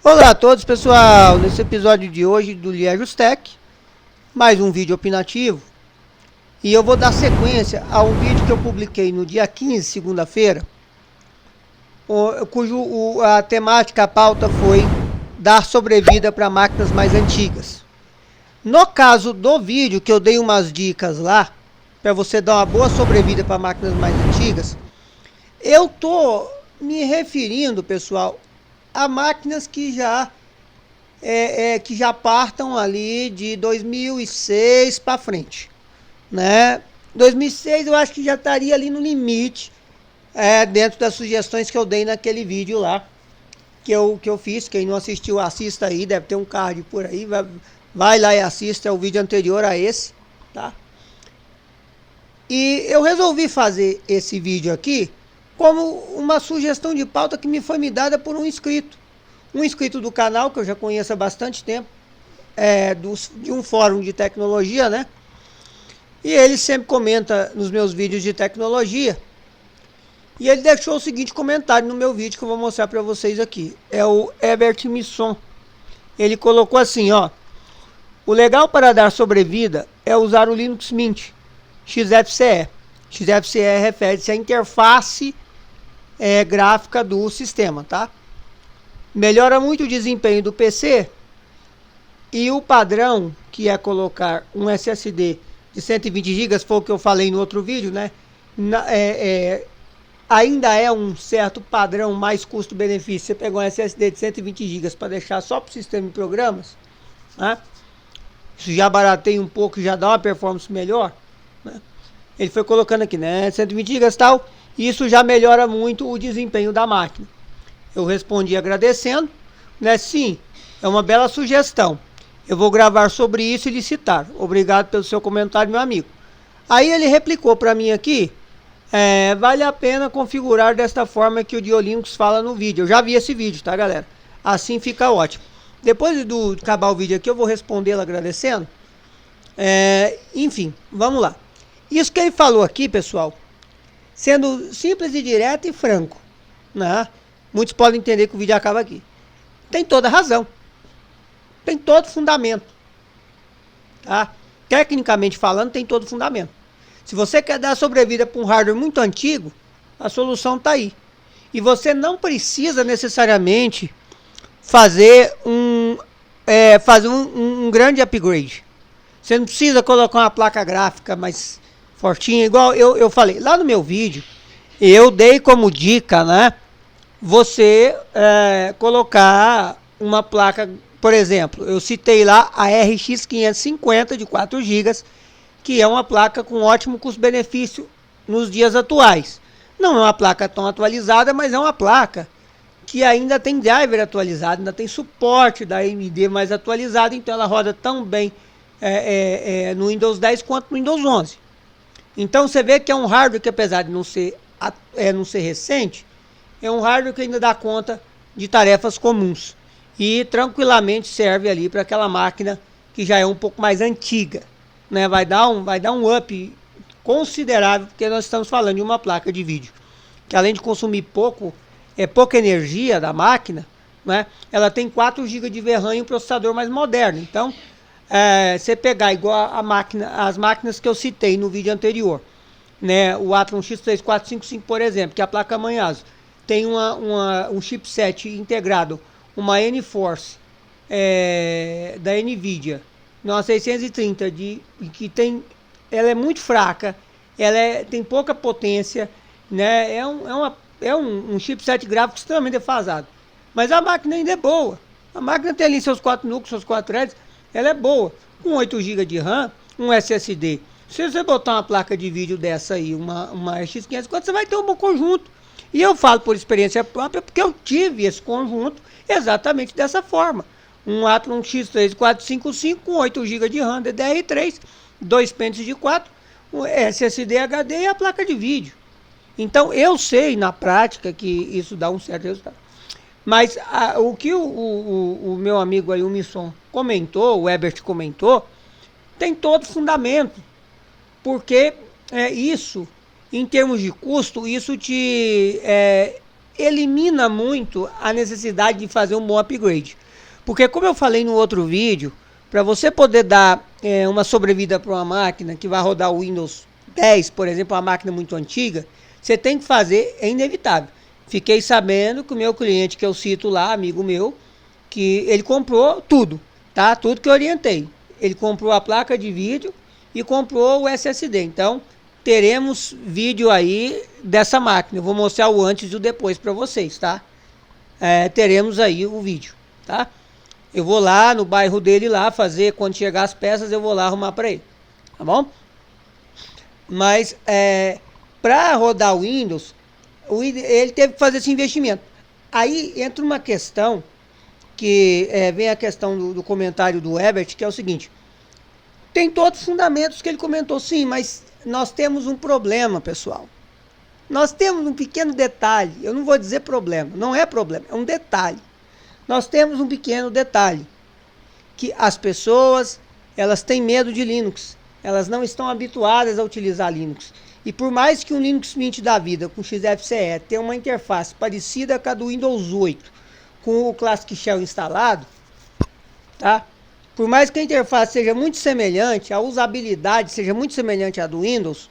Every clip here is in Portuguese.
Olá a todos, pessoal. Nesse episódio de hoje do Liejos Tech, mais um vídeo opinativo. E eu vou dar sequência a um vídeo que eu publiquei no dia 15, segunda-feira, a temática, a pauta foi dar sobrevida para máquinas mais antigas. No caso do vídeo, que eu dei umas dicas lá, para você dar uma boa sobrevida para máquinas mais antigas, eu tô me referindo, pessoal, a máquinas que já partam ali de 2006 para frente, né? 2006 eu acho que já estaria ali no limite, dentro das sugestões que eu dei naquele vídeo lá que eu fiz. Quem não assistiu, assista aí, deve ter um card por aí, vai lá e assista, é o vídeo anterior a esse, tá? E eu resolvi fazer esse vídeo aqui como uma sugestão de pauta que me foi me dada por um inscrito do canal, que eu já conheço há bastante tempo, de um fórum de tecnologia, né? E ele sempre comenta nos meus vídeos de tecnologia. E ele deixou o seguinte comentário no meu vídeo que eu vou mostrar para vocês aqui. É o Herbert Misson. Ele colocou assim, ó: o legal para dar sobrevida é usar o Linux Mint XFCE. XFCE refere-se à interface gráfica do sistema, tá? Melhora muito o desempenho do PC, e o padrão, que é colocar um SSD de 120 GB, foi o que eu falei no outro vídeo, né? Ainda é um certo padrão mais custo-benefício. Você pegar um SSD de 120 GB para deixar só para o sistema de programas, né? Isso já barateia um pouco, já dá uma performance melhor, né? Ele foi colocando aqui, né? 120 GB e tal, e isso já melhora muito o desempenho da máquina. Eu respondi agradecendo, né? Sim, é uma bela sugestão. Eu vou gravar sobre isso e lhe citar. Obrigado pelo seu comentário, meu amigo. Aí ele replicou para mim aqui: vale a pena configurar desta forma que o Diolinux fala no vídeo. Eu já vi esse vídeo, tá, galera? Assim fica ótimo. Depois de acabar o vídeo aqui, eu vou respondê-lo agradecendo. Enfim, vamos lá. Isso que ele falou aqui, pessoal, sendo simples e direto e franco, né? Muitos podem entender que o vídeo acaba aqui. Tem toda razão. Tem todo fundamento, tá? Tecnicamente falando, tem todo fundamento. Se você quer dar sobrevida para um hardware muito antigo, a solução está aí. E você não precisa necessariamente fazer um grande upgrade. Você não precisa colocar uma placa gráfica mais fortinha, igual eu falei. Lá no meu vídeo, eu dei como dica, né? Você colocar uma placa, por exemplo, eu citei lá a RX 550 de 4 GB, que é uma placa com ótimo custo-benefício nos dias atuais. Não é uma placa tão atualizada, mas é uma placa que ainda tem driver atualizado, ainda tem suporte da AMD mais atualizado, então ela roda tão bem no Windows 10 quanto no Windows 11. Então você vê que é um hardware que, apesar de não ser recente, é um hardware que ainda dá conta de tarefas comuns e tranquilamente serve ali para aquela máquina que já é um pouco mais antiga, né? Vai dar um up considerável, porque nós estamos falando de uma placa de vídeo que, além de consumir pouca energia da máquina, né? Ela tem 4 GB de VRAM e um processador mais moderno. Então, você pegar igual as máquinas que eu citei no vídeo anterior, né? O Athlon X3455, por exemplo, que é a placa mãe ASUS, tem um chipset integrado, uma N-Force da NVIDIA, uma 630, ela é muito fraca, tem pouca potência, né? É um chipset gráfico extremamente defasado. Mas a máquina ainda é boa. A máquina tem ali seus 4 núcleos, seus 4 threads, ela é boa. Com 8 GB de RAM, um SSD. Se você botar uma placa de vídeo dessa aí, uma RX 550, você vai ter um bom conjunto. E eu falo por experiência própria, porque eu tive esse conjunto exatamente dessa forma. Um Athlon X3455 com 8 GB de RAM DDR3, 2 pentes de 4, um SSD HD e a placa de vídeo. Então eu sei na prática que isso dá um certo resultado. Mas o que o meu amigo aí, o Misson, comentou, o Herbert comentou, tem todo fundamento. Porque isso em termos de custo, isso te elimina muito a necessidade de fazer um bom upgrade. Porque como eu falei no outro vídeo, para você poder dar uma sobrevida para uma máquina que vai rodar o Windows 10, por exemplo, uma máquina muito antiga, você tem que fazer, é inevitável. Fiquei sabendo que o meu cliente que eu cito lá, amigo meu, que ele comprou tudo, tá? Tudo que eu orientei. Ele comprou a placa de vídeo e comprou o SSD. Então, teremos vídeo aí dessa máquina. Eu vou mostrar o antes e o depois para vocês, tá? Teremos aí o vídeo, tá? Eu vou lá no bairro dele lá fazer, quando chegar as peças, eu vou lá arrumar para ele, tá bom? Mas para rodar o Windows, ele teve que fazer esse investimento. Aí entra uma questão que vem a questão do comentário do Herbert, que é o seguinte: tem todos os fundamentos que ele comentou, sim, mas nós temos um problema, pessoal. Nós temos um pequeno detalhe. Eu não vou dizer problema, não é problema, é um detalhe. Nós temos um pequeno detalhe, que as pessoas, elas têm medo de Linux. Elas não estão habituadas a utilizar Linux. E por mais que um Linux Mint da vida com XFCE tenha uma interface parecida com a do Windows 8, com o Classic Shell instalado, tá? Por mais que a interface seja muito semelhante, a usabilidade seja muito semelhante à do Windows,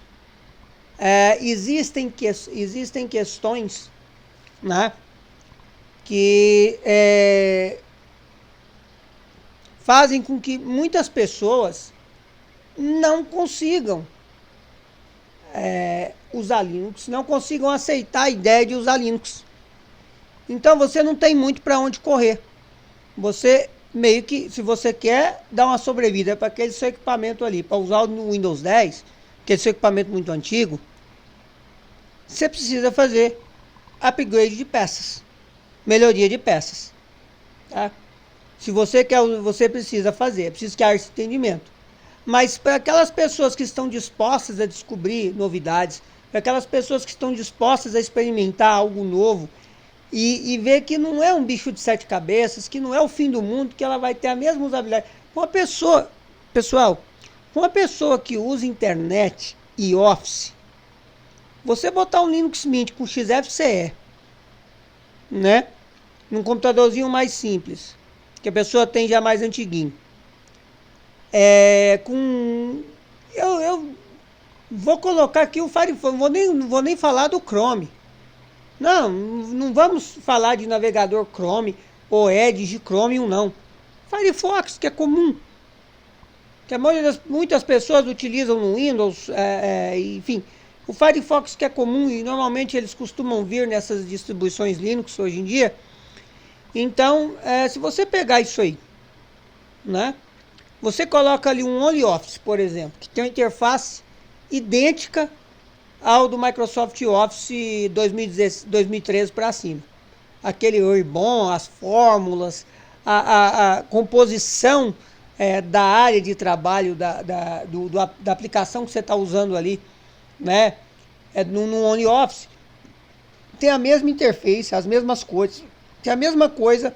existem questões, né, que fazem com que muitas pessoas não consigam usar Linux, não consigam aceitar a ideia de usar Linux. Então você não tem muito para onde correr. Você meio que, se você quer dar uma sobrevida para aquele seu equipamento ali, para usar no Windows 10, aquele seu equipamento muito antigo, você precisa fazer upgrade de peças, melhoria de peças, tá? Se você quer, você precisa fazer, precisa criar esse entendimento. Mas para aquelas pessoas que estão dispostas a descobrir novidades, para aquelas pessoas que estão dispostas a experimentar algo novo e ver que não é um bicho de 7 cabeças, que não é o fim do mundo, que ela vai ter a mesma usabilidade. Uma pessoa, pessoal, uma pessoa que usa internet e Office, você botar um Linux Mint com XFCE, né, num computadorzinho mais simples, que a pessoa tem já mais antiguinho, eu vou colocar aqui o Firefox, não vou nem falar do Chrome. Não vamos falar de navegador Chrome ou Edge de Chromium, não. Firefox, que é comum, que muitas pessoas utilizam no Windows, enfim. O Firefox, que é comum, e normalmente eles costumam vir nessas distribuições Linux hoje em dia. Então, se você pegar isso aí, né, você coloca ali um OnlyOffice, por exemplo, que tem uma interface idêntica ao do Microsoft Office 2013 para cima. Aquele ribbon, as fórmulas, a composição da área de trabalho da aplicação que você está usando ali, né? No OnlyOffice tem a mesma interface, as mesmas coisas, tem a mesma coisa,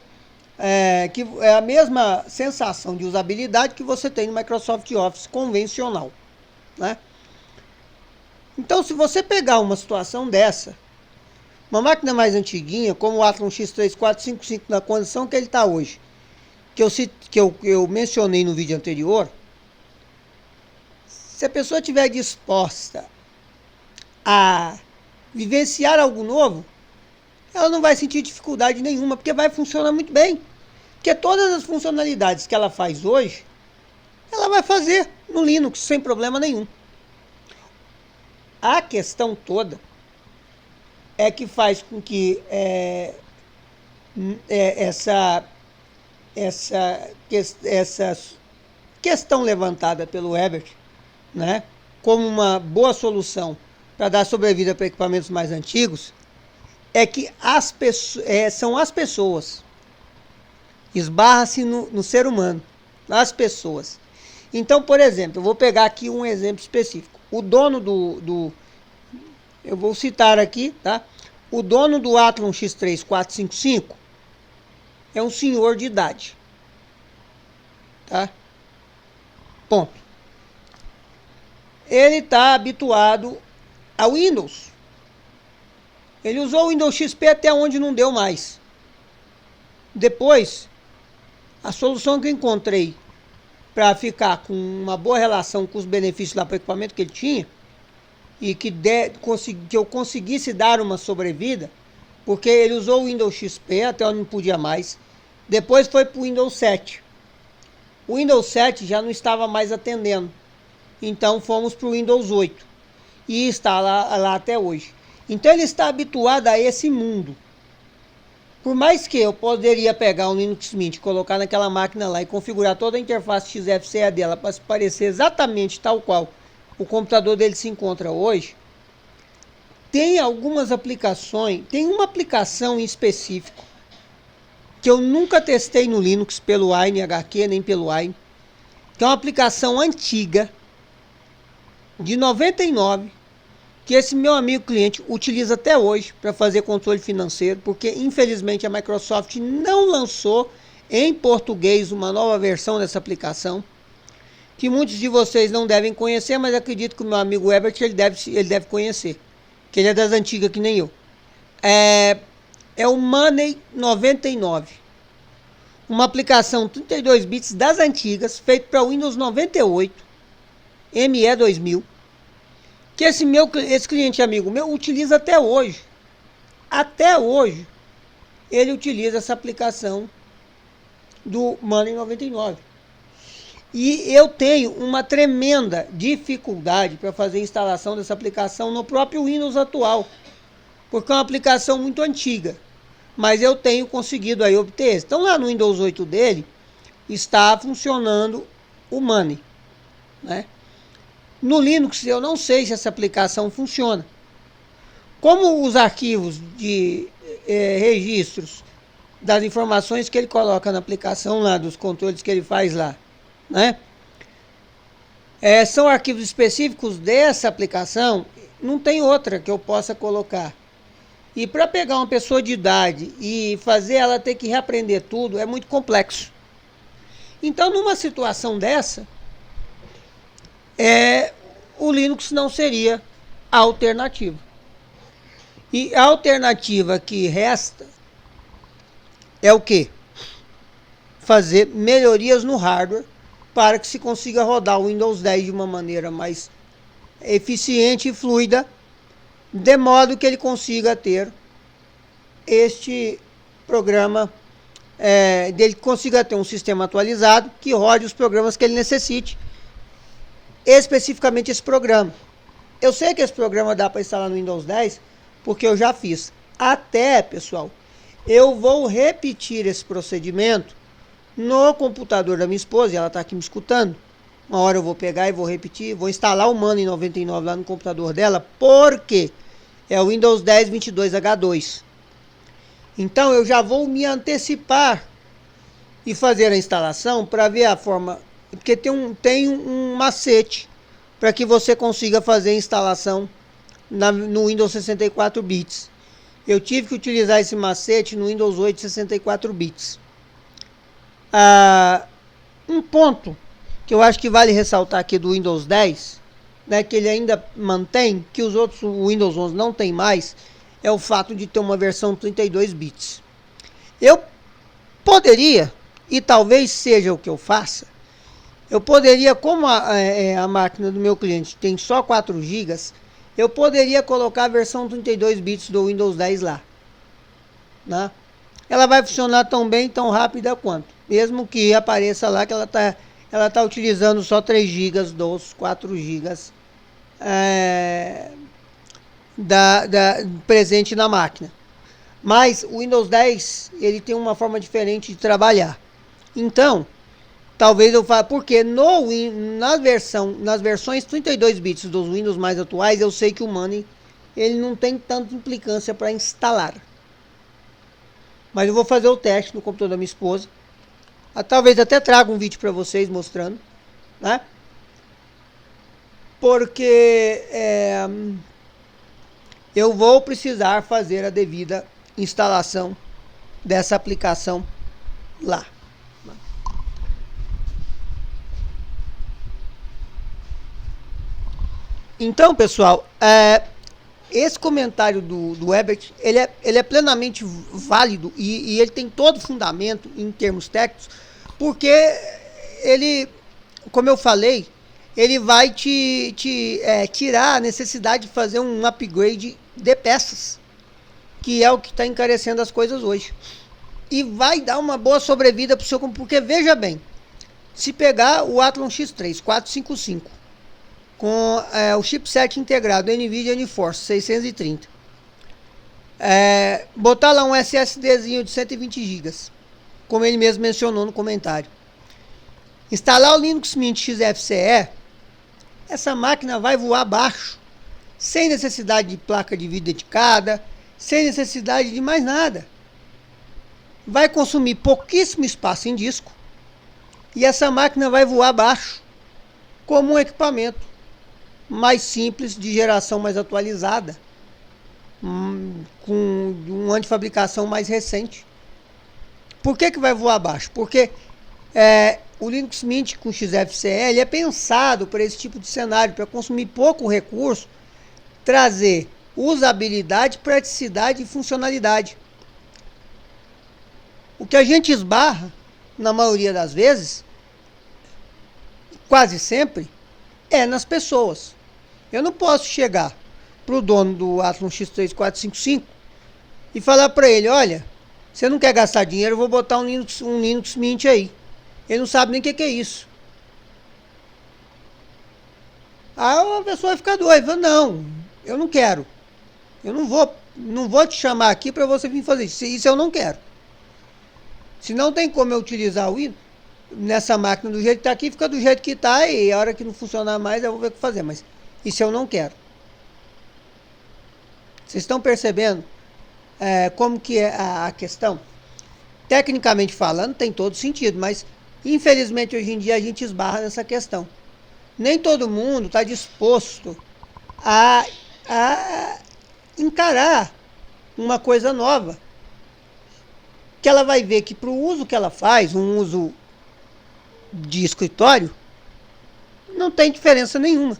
que é a mesma sensação de usabilidade que você tem no Microsoft Office convencional, né? Então, se você pegar uma situação dessa, uma máquina mais antiguinha, como o Athlon X3455 na condição que ele está hoje, que eu mencionei no vídeo anterior, se a pessoa estiver disposta a vivenciar algo novo, ela não vai sentir dificuldade nenhuma, porque vai funcionar muito bem. Porque todas as funcionalidades que ela faz hoje, ela vai fazer no Linux sem problema nenhum. A questão toda é que faz com que essa questão levantada pelo Herbert, né, como uma boa solução para dar sobrevida para equipamentos mais antigos, é que são as pessoas. Esbarra-se no ser humano, nas pessoas. Então, por exemplo, eu vou pegar aqui um exemplo específico. O dono eu vou citar aqui, tá? O dono do Athlon X3455 é um senhor de idade, tá? Ponto. Ele está habituado a Windows. Ele usou o Windows XP até onde não deu mais. Depois, a solução que eu encontrei para ficar com uma boa relação com os benefícios lá para o equipamento que ele tinha, e que eu conseguisse dar uma sobrevida, porque ele usou o Windows XP até onde não podia mais. Depois foi para o Windows 7. O Windows 7 já não estava mais atendendo. Então fomos para o Windows 8. E está lá até hoje. Então ele está habituado a esse mundo. Por mais que eu poderia pegar um Linux Mint, colocar naquela máquina lá e configurar toda a interface XFCE dela para se parecer exatamente tal qual o computador dele se encontra hoje, tem algumas aplicações, tem uma aplicação em específico que eu nunca testei no Linux pelo WineHQ nem pelo Wine, que é uma aplicação antiga de 99, que esse meu amigo cliente utiliza até hoje para fazer controle financeiro, porque infelizmente a Microsoft não lançou em português uma nova versão dessa aplicação, que muitos de vocês não devem conhecer, mas acredito que o meu amigo Herbert ele deve conhecer, que ele é das antigas que nem eu. É o Money 99, uma aplicação 32 bits das antigas, feito para Windows 98, ME 2000, que esse cliente amigo meu utiliza até hoje. Até hoje, ele utiliza essa aplicação do Money 99. E eu tenho uma tremenda dificuldade para fazer a instalação dessa aplicação no próprio Windows atual, porque é uma aplicação muito antiga. Mas eu tenho conseguido aí obter. Então lá no Windows 8 dele está funcionando o Money, né? No Linux eu não sei se essa aplicação funciona. Como os arquivos de registros das informações que ele coloca na aplicação lá, dos controles que ele faz lá, né? São arquivos específicos dessa aplicação, não tem outra que eu possa colocar. E para pegar uma pessoa de idade e fazer ela ter que reaprender tudo é muito complexo. Então, numa situação dessa, o Linux não seria a alternativa. E a alternativa que resta é o quê? Fazer melhorias no hardware para que se consiga rodar o Windows 10 de uma maneira mais eficiente e fluida, de modo que ele consiga ter este programa, dele consiga ter um sistema atualizado que rode os programas que ele necessite, especificamente esse programa. Eu sei que esse programa dá para instalar no Windows 10, porque eu já fiz. Até, pessoal, eu vou repetir esse procedimento no computador da minha esposa, e ela está aqui me escutando. Uma hora eu vou pegar e vou repetir, vou instalar o Money 99 lá no computador dela, porque é o Windows 10 22H2. Então eu já vou me antecipar e fazer a instalação para ver a forma, porque tem um macete para que você consiga fazer a instalação no Windows 64 bits. Eu tive que utilizar esse macete no Windows 8 64 bits. Um ponto que eu acho que vale ressaltar aqui do Windows 10, né, que ele ainda mantém, que os outros Windows 11 não tem mais, é o fato de ter uma versão 32 bits. Eu poderia, e talvez seja o que eu faça, eu poderia, como a máquina do meu cliente tem só 4 GB, eu poderia colocar a versão 32 bits do Windows 10 lá, né? Ela vai funcionar tão bem, tão rápida quanto, mesmo que apareça lá que ela tá utilizando só 3 GB dos 4 GB presente na máquina. Mas o Windows 10 ele tem uma forma diferente de trabalhar. Então, talvez eu fale, porque nas versões 32 bits dos Windows mais atuais, eu sei que o Money ele não tem tanta implicância para instalar. Mas eu vou fazer o teste no computador da minha esposa. Talvez até traga um vídeo para vocês mostrando, né? Porque eu vou precisar fazer a devida instalação dessa aplicação lá. Então, pessoal, esse comentário do Herbert, ele é plenamente válido e ele tem todo fundamento em termos técnicos, porque ele, como eu falei, ele vai tirar a necessidade de fazer um upgrade de peças, que é o que está encarecendo as coisas hoje. E vai dar uma boa sobrevida para o seu computador, porque veja bem, se pegar o Athlon X3 455 com o chipset integrado NVIDIA GeForce 630, botar lá um SSDzinho de 120 GB, como ele mesmo mencionou no comentário, instalar o Linux Mint XFCE, essa máquina vai voar abaixo, sem necessidade de placa de vídeo dedicada, sem necessidade de mais nada. Vai consumir pouquíssimo espaço em disco e essa máquina vai voar abaixo como um equipamento mais simples, de geração mais atualizada, com um ano de fabricação mais recente. Por que vai voar abaixo? Porque o Linux Mint com XFCE ele é pensado para esse tipo de cenário, para consumir pouco recurso, trazer usabilidade, praticidade e funcionalidade. O que a gente esbarra, na maioria das vezes, quase sempre, é nas pessoas. Eu não posso chegar para o dono do Athlon X3 455 e falar para ele, olha, você não quer gastar dinheiro, eu vou botar um Linux Mint aí. Ele não sabe nem o que é isso. Aí a pessoa vai ficar doida, não, eu não quero. Eu não vou te chamar aqui para você vir fazer isso. Isso eu não quero. Se não tem como eu utilizar o Windows nessa máquina do jeito que está aqui, fica do jeito que está e a hora que não funcionar mais eu vou ver o que fazer. Mas isso eu não quero. Vocês estão percebendo como que é a questão? Tecnicamente falando, tem todo sentido, mas infelizmente hoje em dia a gente esbarra nessa questão. Nem todo mundo está disposto a encarar uma coisa nova. Que ela vai ver que para o uso que ela faz, um uso de escritório, não tem diferença nenhuma.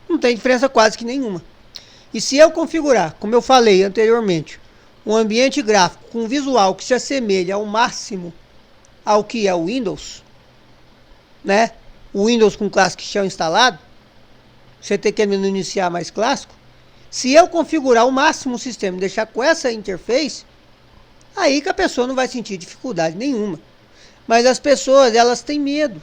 Não tem diferença quase que nenhuma. E se eu configurar, como eu falei anteriormente, um ambiente gráfico com visual que se assemelha ao máximo ao que é o Windows, né? O Windows com Classic Shell instalado, você tem que menu iniciar mais clássico. Se eu configurar ao máximo o sistema e deixar com essa interface, aí que a pessoa não vai sentir dificuldade nenhuma. Mas as pessoas, elas têm medo.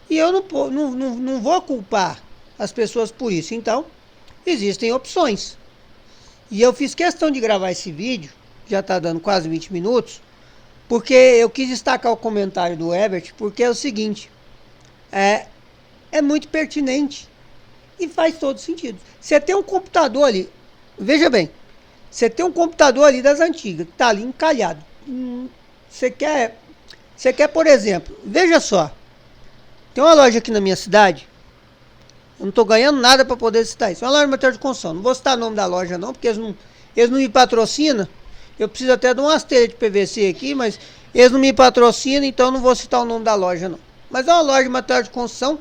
E eu não vou culpar as pessoas por isso. Então, existem opções. E eu fiz questão de gravar esse vídeo, já está dando quase 20 minutos, porque eu quis destacar o comentário do Herbert, porque é o seguinte, é muito pertinente e faz todo sentido. Você tem um computador ali, veja bem, você tem um computador ali das antigas, que está ali encalhado. Você quer, por exemplo, veja só, tem uma loja aqui na minha cidade, eu não estou ganhando nada para poder citar isso, é uma loja de material de construção, não vou citar o nome da loja não, porque eles não me patrocinam, eu preciso até de uma telhas de PVC aqui, mas eles não me patrocinam, então eu não vou citar o nome da loja não. Mas é uma loja de material de construção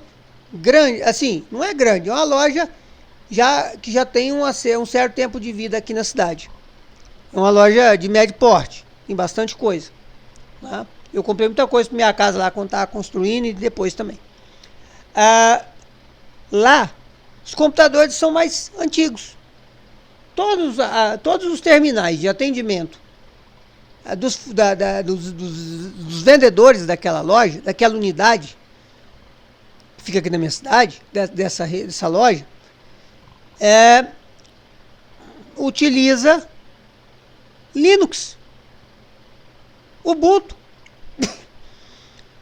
grande, assim, não é grande, é uma loja que já tem um certo tempo de vida aqui na cidade. É uma loja de médio porte, tem bastante coisa. Tá? Eu comprei muita coisa para minha casa lá quando estava construindo e depois também. Lá, os computadores são mais antigos. Todos os terminais de atendimento dos vendedores daquela loja, daquela unidade, que fica aqui na minha cidade, dessa loja, utiliza Linux, Ubuntu,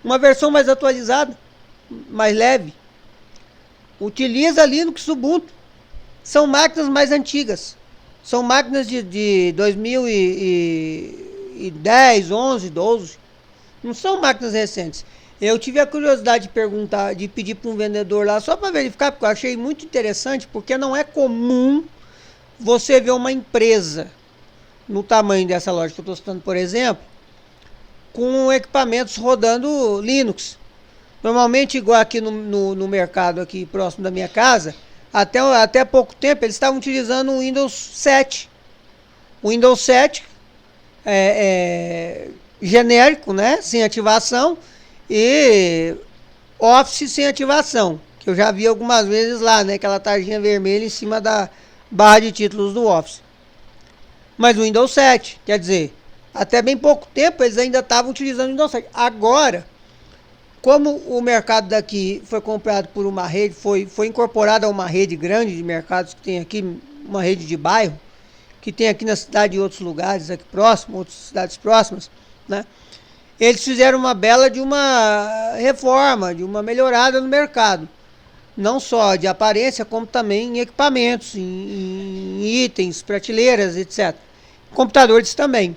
uma versão mais atualizada, mais leve, utiliza Linux, Ubuntu, são máquinas mais antigas, são máquinas de 2010, 11, 12, não são máquinas recentes. Eu tive a curiosidade de perguntar, de pedir para um vendedor lá, só para verificar, porque eu achei muito interessante, porque não é comum você ver uma empresa no tamanho dessa loja que eu estou citando, por exemplo, com equipamentos rodando Linux. Normalmente, igual aqui no mercado aqui próximo da minha casa, Até pouco tempo eles estavam utilizando o Windows 7. O Windows 7 genérico, né? Sem ativação, e Office sem ativação, que eu já vi algumas vezes lá, né? Aquela tarjinha vermelha em cima da barra de títulos do Office. Mas o Windows 7, quer dizer, até bem pouco tempo eles ainda estavam utilizando o Windows 7. Agora, como o mercado daqui foi comprado por uma rede, foi incorporado a uma rede grande de mercados que tem aqui, uma rede de bairro, que tem aqui na cidade e outros lugares aqui próximos, outras cidades próximas, né? Eles fizeram uma bela de uma reforma, de uma melhorada no mercado. Não só de aparência, como também em equipamentos, em itens, prateleiras, etc. Computadores também.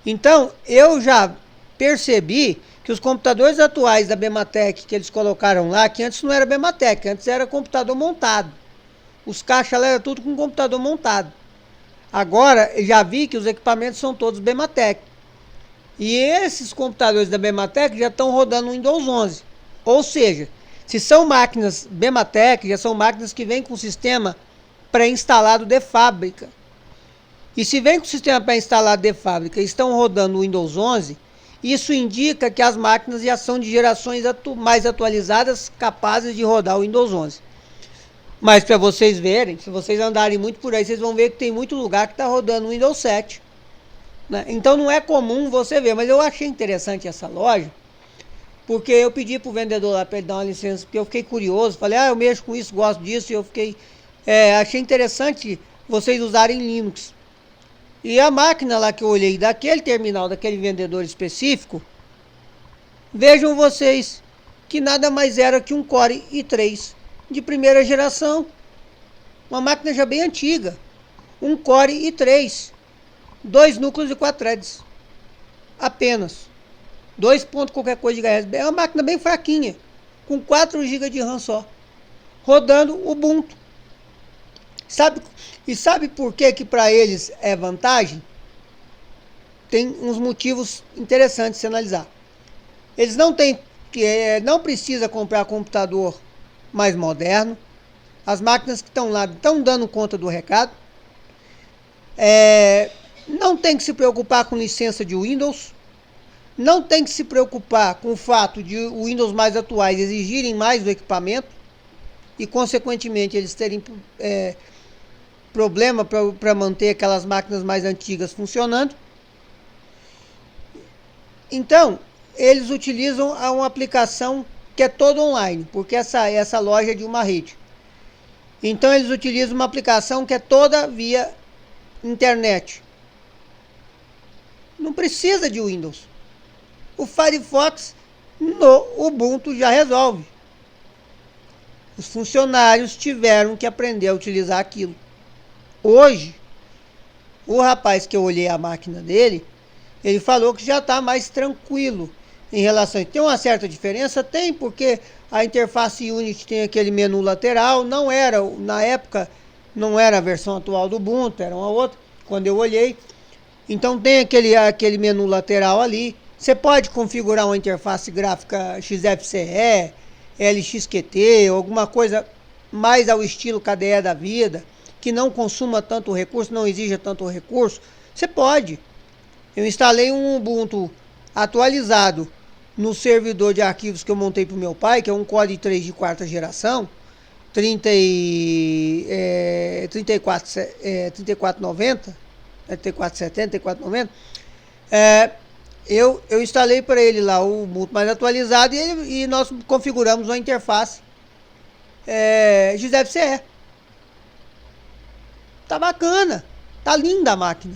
Então, eu já percebi que os computadores atuais da Bematec que eles colocaram lá, que antes não era Bematec, antes era computador montado. Os caixas lá eram tudo com computador montado. Agora, já vi que os equipamentos são todos Bematec. E esses computadores da Bematec já estão rodando no Windows 11. Ou seja, se são máquinas Bematec, já são máquinas que vêm com o sistema pré-instalado de fábrica. E se vem com o sistema pré-instalado de fábrica e estão rodando no Windows 11, isso indica que as máquinas já são de gerações mais atualizadas, capazes de rodar o Windows 11. Mas para vocês verem, se vocês andarem muito por aí, vocês vão ver que tem muito lugar que está rodando o Windows 7. Né? Então não é comum você ver, mas eu achei interessante essa loja, porque eu pedi pro vendedor lá para ele dar uma licença, porque eu fiquei curioso, falei, eu mexo com isso, gosto disso, e eu fiquei, achei interessante vocês usarem Linux. E a máquina lá que eu olhei daquele terminal, daquele vendedor específico, vejam vocês que nada mais era que um Core i3 de primeira geração, uma máquina já bem antiga, um Core i3, 2 núcleos e 4 threads, apenas 2 pontos qualquer coisa de GHz, é uma máquina bem fraquinha, com 4 GB de RAM só, rodando Ubuntu. Sabe por que para eles é vantagem? Tem uns motivos interessantes de se analisar. Eles não precisa comprar computador mais moderno. As máquinas que estão lá estão dando conta do recado. Não tem que se preocupar com licença de Windows. Não tem que se preocupar com o fato de os Windows mais atuais exigirem mais do equipamento e, consequentemente, eles terem problema para manter aquelas máquinas mais antigas funcionando. Então, eles utilizam uma aplicação que é toda online, porque essa loja é de uma rede. Então, eles utilizam uma aplicação que é toda via internet. Não precisa de Windows. O Firefox no Ubuntu já resolve. Os funcionários tiveram que aprender a utilizar aquilo. Hoje, o rapaz que eu olhei a máquina dele, ele falou que já está mais tranquilo em relação a... Tem uma certa diferença? Tem, porque a interface Unity tem aquele menu lateral, não era, na época, não era a versão atual do Ubuntu, era uma outra, quando eu olhei. Então tem aquele menu lateral ali. Você pode configurar uma interface gráfica XFCE, LXQT, alguma coisa mais ao estilo KDE da vida, que não consuma tanto recurso, não exija tanto recurso. Você pode. Eu instalei um Ubuntu atualizado no servidor de arquivos que eu montei para o meu pai, que é um Core i3 de quarta geração, 3490, 3470, 3490. Eu instalei para ele lá o Ubuntu mais atualizado e nós configuramos uma interface XFCE. Tá bacana, tá linda a máquina.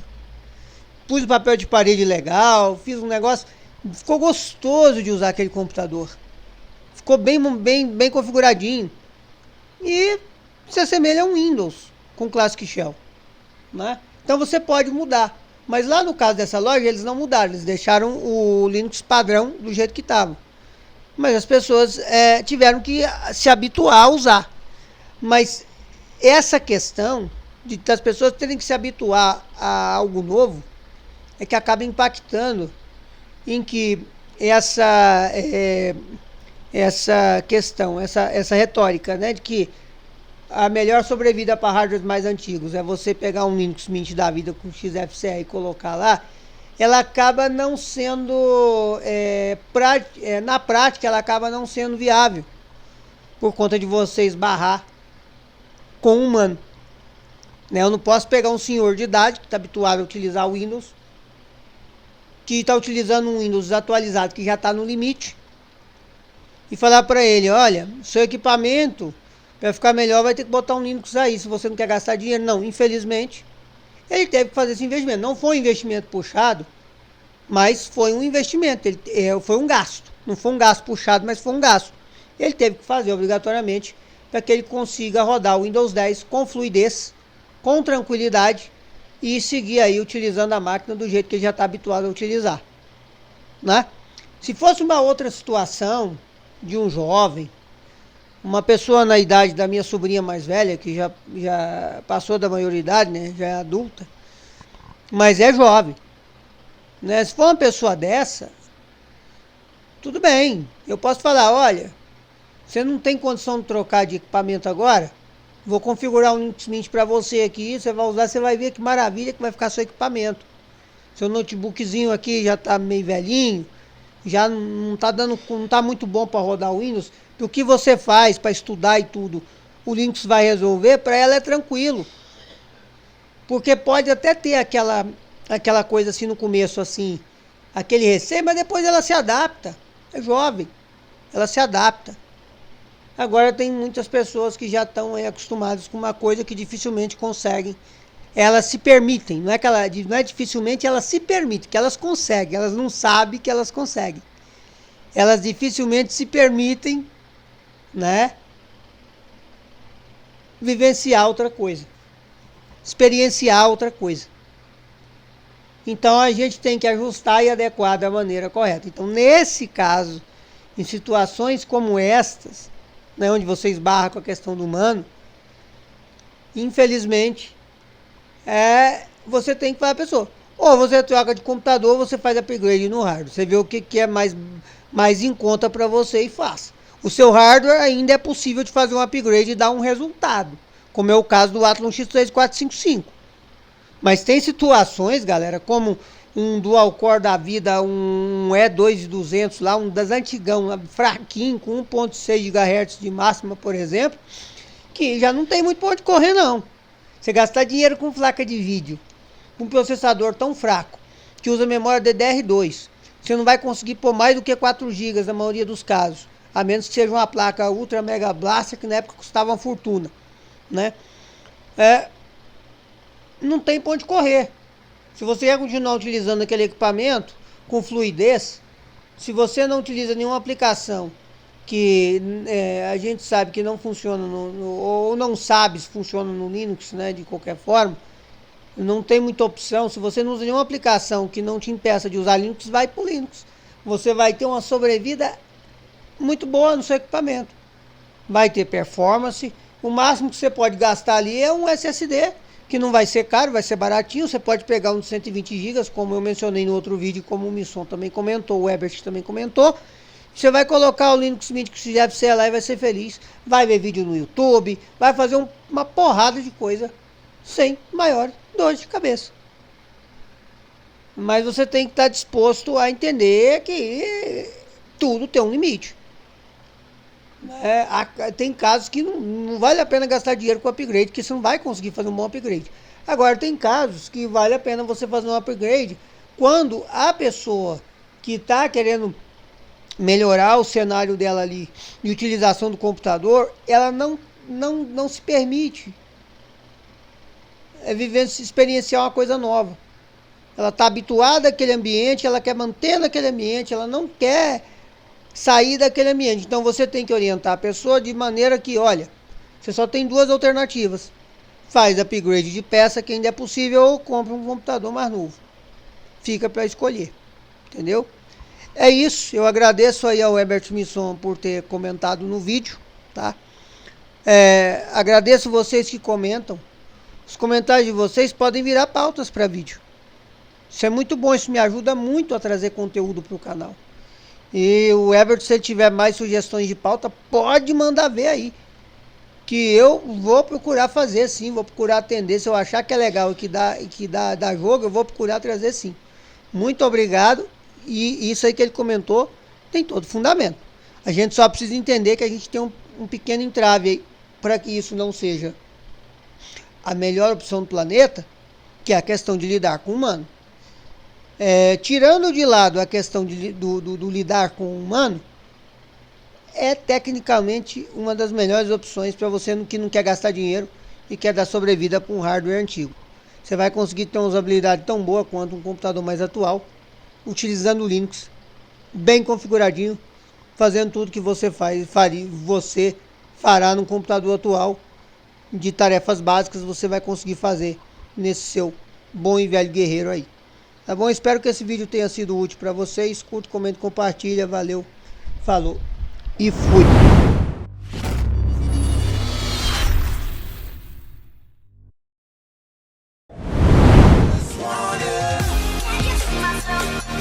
Pus o papel de parede legal, fiz um negócio, ficou gostoso de usar aquele computador. Ficou bem configuradinho. E se assemelha a um Windows com Classic Shell, né? Então você pode mudar. Mas lá no caso dessa loja, eles não mudaram. Eles deixaram o Linux padrão do jeito que estava. Mas as pessoas tiveram que se habituar a usar. Mas essa questão das pessoas terem que se habituar a algo novo é que acaba impactando em que essa questão, essa retórica, né, de que a melhor sobrevida para hardwares mais antigos é você pegar um Linux Mint da vida com XFCE e colocar lá. Ela acaba não sendo, na prática, ela acaba não sendo viável, por conta de você esbarrar com um humano. Né? Eu não posso pegar um senhor de idade que está habituado a utilizar o Windows, que está utilizando um Windows atualizado que já está no limite, e falar para ele, olha, seu equipamento, para ficar melhor, vai ter que botar um Linux aí, se você não quer gastar dinheiro. Não, infelizmente, ele teve que fazer esse investimento. Não foi um investimento puxado, mas foi um investimento, foi um gasto. Não foi um gasto puxado, mas foi um gasto. Ele teve que fazer obrigatoriamente para que ele consiga rodar o Windows 10 com fluidez, com tranquilidade e seguir aí utilizando a máquina do jeito que ele já está habituado a utilizar. Né? Se fosse uma outra situação de um jovem, uma pessoa na idade da minha sobrinha mais velha, que já passou da maioridade, né? Já é adulta, mas é jovem. Né? Se for uma pessoa dessa, tudo bem. Eu posso falar, olha, você não tem condição de trocar de equipamento agora? Vou configurar um Linux Mint para você aqui, você vai usar, você vai ver que maravilha que vai ficar seu equipamento. Seu notebookzinho aqui já está meio velhinho, já não tá muito bom para rodar o Windows. O que você faz para estudar e tudo, o Linux vai resolver, para ela é tranquilo. Porque pode até ter aquela coisa assim no começo, assim, aquele receio, mas depois ela se adapta. É jovem, ela se adapta. Agora tem muitas pessoas que já estão acostumadas com uma coisa que dificilmente conseguem. Elas se permitem, não é dificilmente, elas se permitem, que elas conseguem, elas não sabem que elas conseguem. Elas dificilmente se permitem, né, vivenciar outra coisa, experienciar outra coisa. Então a gente tem que ajustar e adequar da maneira correta. Então, nesse caso, em situações como estas, né, onde você esbarra com a questão do humano, infelizmente, você tem que falar a pessoa. Ou você troca de computador, ou você faz upgrade no hardware. Você vê o que é mais em conta para você e faça. O seu hardware ainda é possível de fazer um upgrade e dar um resultado, como é o caso do Athlon X3455. Mas tem situações, galera, como um dual core da vida, um E2200 lá, um das antigão, fraquinho, com 1.6 GHz de máxima, por exemplo, que já não tem muito por onde correr, não. Você gastar dinheiro com placa de vídeo, com um processador tão fraco, que usa memória DDR2, você não vai conseguir pôr mais do que 4 GB na maioria dos casos, a menos que seja uma placa Ultra Mega Blaster, que na época custava uma fortuna, né? Não tem pra onde correr. Se você quer continuar utilizando aquele equipamento com fluidez, se você não utiliza nenhuma aplicação que a gente sabe que não funciona ou não sabe se funciona no Linux, né, de qualquer forma, não tem muita opção. Se você não usa nenhuma aplicação que não te impeça de usar Linux, vai pro Linux. Você vai ter uma sobrevida muito boa no seu equipamento. Vai ter performance. O máximo que você pode gastar ali é um SSD, que não vai ser caro, vai ser baratinho. Você pode pegar um de 120 GB, como eu mencionei no outro vídeo, como o Misson também comentou, o Ebert também comentou. Você vai colocar o Linux Mint que deve ser lá e vai ser feliz. Vai ver vídeo no YouTube, vai fazer uma porrada de coisa sem maior dor de cabeça. Mas você tem que estar disposto a entender que tudo tem um limite. Tem casos que não vale a pena gastar dinheiro com upgrade, que você não vai conseguir fazer um bom upgrade. Agora, tem casos que vale a pena você fazer um upgrade quando a pessoa que está querendo melhorar o cenário dela ali de utilização do computador, ela não se permite experienciar uma coisa nova. Ela está habituada àquele ambiente, ela quer manter naquele ambiente, ela não quer sair daquele ambiente. Então você tem que orientar a pessoa de maneira que, olha, você só tem duas alternativas. Faz upgrade de peça, que ainda é possível, ou compra um computador mais novo. Fica para escolher. Entendeu? É isso. Eu agradeço aí ao Herbert Misson por ter comentado no vídeo. Tá? Agradeço vocês que comentam. Os comentários de vocês podem virar pautas para vídeo. Isso é muito bom. Isso me ajuda muito a trazer conteúdo para o canal. E o Herbert, se ele tiver mais sugestões de pauta, pode mandar ver aí. que eu vou procurar fazer sim, vou procurar atender. Se eu achar que é legal e que dá jogo, eu vou procurar trazer sim. Muito obrigado. E isso aí que ele comentou tem todo fundamento. A gente só precisa entender que a gente tem um pequeno entrave aí para que isso não seja a melhor opção do planeta, que é a questão de lidar com o humano. Tirando de lado a questão do lidar com o humano, é tecnicamente uma das melhores opções para você que não quer gastar dinheiro e quer dar sobrevida para um hardware antigo. Você vai conseguir ter uma usabilidade tão boa quanto um computador mais atual, utilizando o Linux, bem configuradinho, fazendo tudo que você você fará no computador atual de tarefas básicas, você vai conseguir fazer nesse seu bom e velho guerreiro aí. Tá bom? Espero que esse vídeo tenha sido útil para você. Escuta, comenta, compartilha. Valeu, falou e fui! Wanna, can't you see myself?